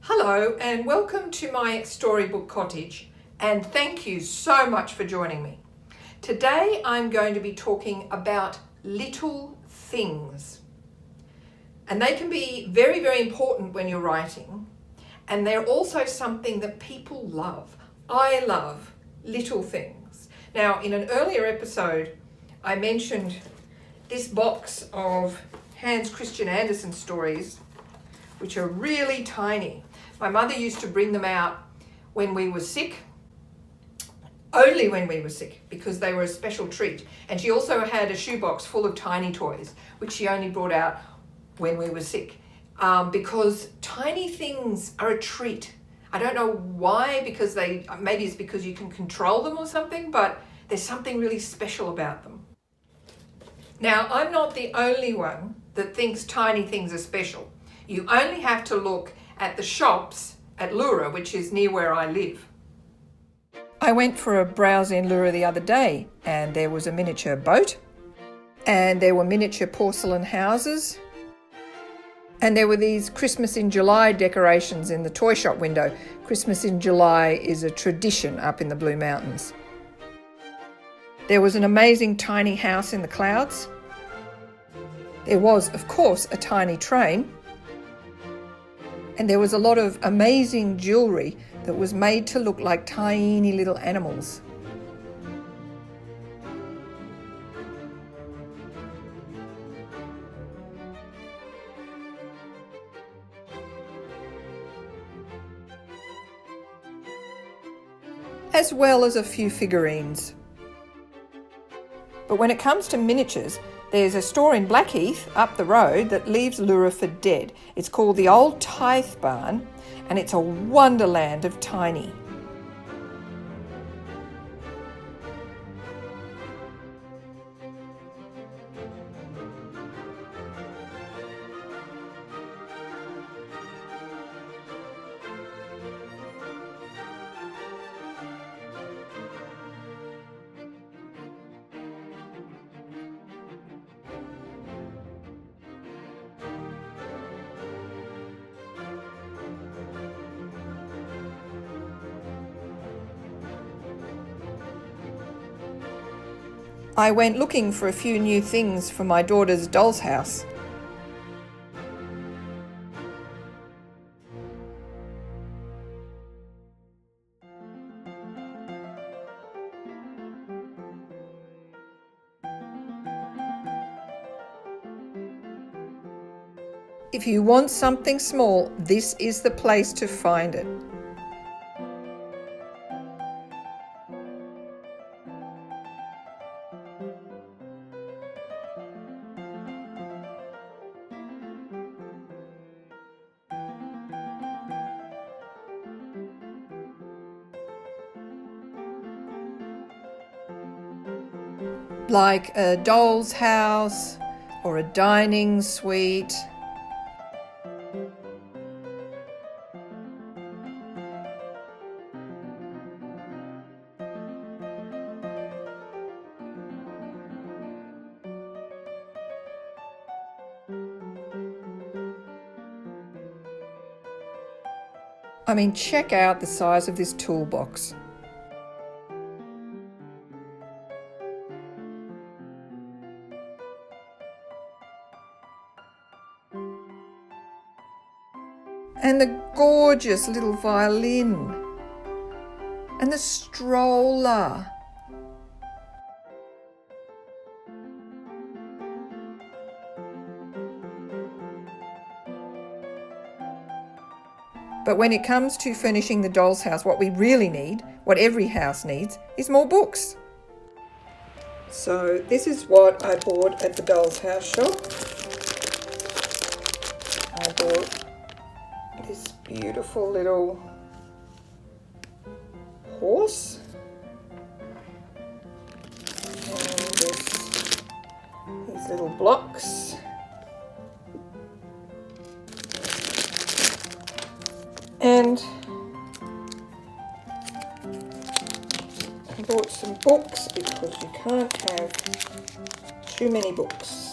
Hello and welcome to my storybook cottage, and thank you so much for joining me. Today I'm going to be talking about little things, and they can be very, very important when you're writing, and they're also something that people love. I love little things. Now, in an earlier episode I mentioned this box of Hans Christian Andersen stories, which are really tiny. My mother used to bring them out when we were sick, only when we were sick, because they were a special treat. And she also had a shoebox full of tiny toys, which she only brought out when we were sick, because tiny things are a treat. I don't know why, because maybe it's because you can control them or something, but there's something really special about them. Now, I'm not the only one that thinks tiny things are special. You only have to look at the shops at Lura, which is near where I live. I went for a browse in Lura the other day, and there was a miniature boat, and there were miniature porcelain houses, and there were these Christmas in July decorations in the toy shop window. Christmas in July is a tradition up in the Blue Mountains. There was an amazing tiny house in the clouds. There was, of course, a tiny train. And there was a lot of amazing jewellery that was made to look like tiny little animals. As well as a few figurines. But when it comes to miniatures, there's a store in Blackheath up the road that leaves Lura for dead. It's called the Old Tithe Barn, and it's a wonderland of tiny. I went looking for a few new things for my daughter's doll's house. If you want something small, this is the place to find it. Like a doll's house or a dining suite. I mean, check out the size of this toolbox. And the gorgeous little violin. And the stroller. But when it comes to furnishing the doll's house, what we really need, what every house needs, is more books. So this is what I bought at the doll's house shop. I bought this beautiful little horse, and these little blocks, and I bought some books because you can't have too many books.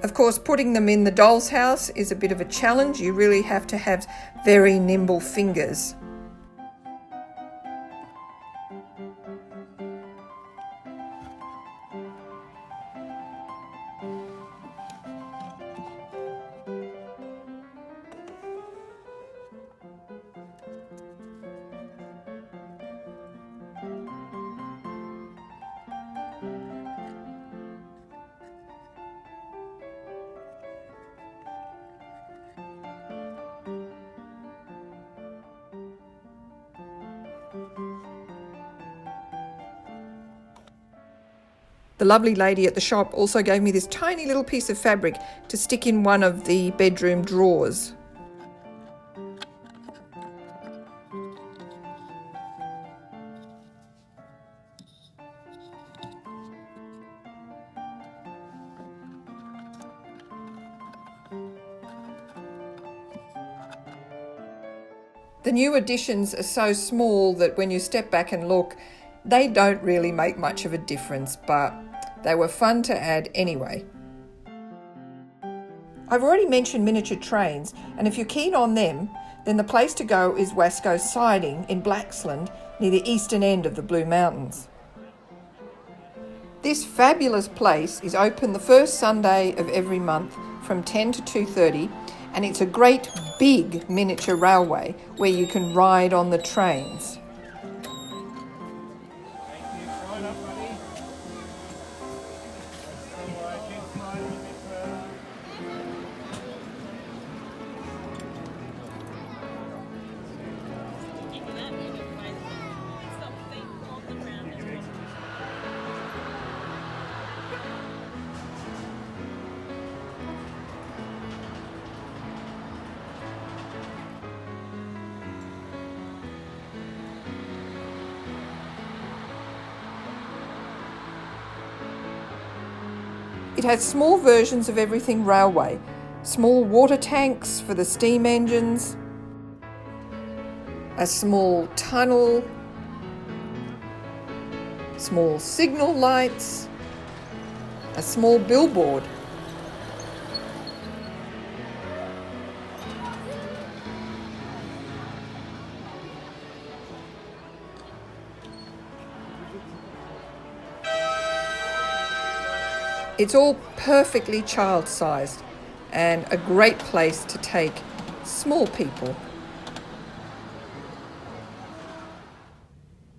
Of course, putting them in the doll's house is a bit of a challenge. You really have to have very nimble fingers. The lovely lady at the shop also gave me this tiny little piece of fabric to stick in one of the bedroom drawers. The new additions are so small that when you step back and look, they don't really make much of a difference, but they were fun to add anyway. I've already mentioned miniature trains, and if you're keen on them, then the place to go is Wasco Siding in Blaxland, near the eastern end of the Blue Mountains. This fabulous place is open the first Sunday of every month from 10 to 2:30, and it's a great big miniature railway where you can ride on the trains. It has small versions of everything railway, small water tanks for the steam engines, a small tunnel, small signal lights, a small billboard. It's all perfectly child-sized and a great place to take small people.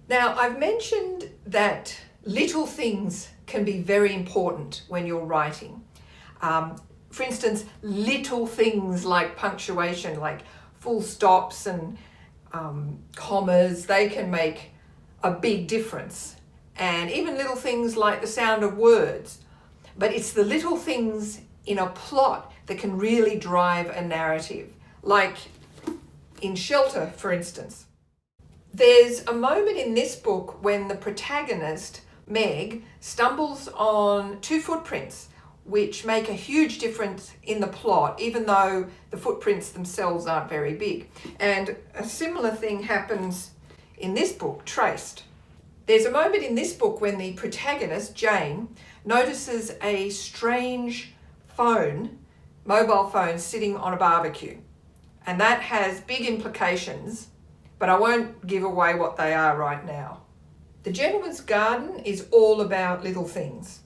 Now, I've mentioned that little things can be very important when you're writing. For instance, little things like punctuation, like full stops and commas, they can make a big difference. And even little things like the sound of words. But it's the little things in a plot that can really drive a narrative, like in Shelter, for instance. There's a moment in this book when the protagonist, Meg, stumbles on two footprints, which make a huge difference in the plot, even though the footprints themselves aren't very big. And a similar thing happens in this book, Traced. There's a moment in this book when the protagonist, Jane, notices a strange mobile phone sitting on a barbecue. And that has big implications, but I won't give away what they are right now. The Gentleman's Garden is all about little things.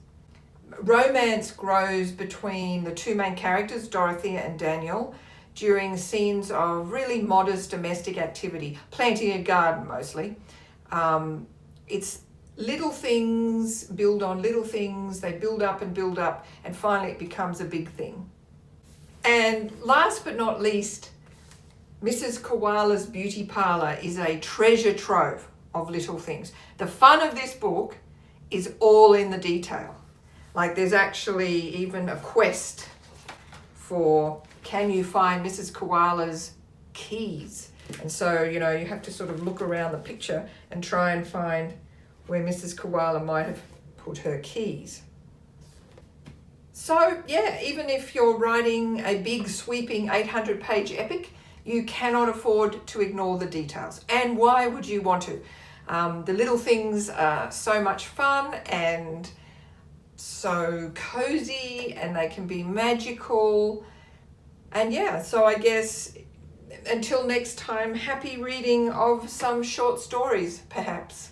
Romance grows between the two main characters, Dorothea and Daniel, during scenes of really modest domestic activity, planting a garden mostly. It's little things build on little things, they build up, and finally it becomes a big thing. And last but not least, Mrs. Koala's Beauty Parlour is a treasure trove of little things. The fun of this book is all in the detail. Like there's actually even a quest for, can you find Mrs. Koala's keys? And so, you have to sort of look around the picture and try and find where Mrs. Koala might have put her keys. So, yeah, even if you're writing a big, sweeping 800-page epic, you cannot afford to ignore the details. And why would you want to? The little things are so much fun and so cozy, and they can be magical. And yeah, so I guess until next time, happy reading of some short stories, perhaps.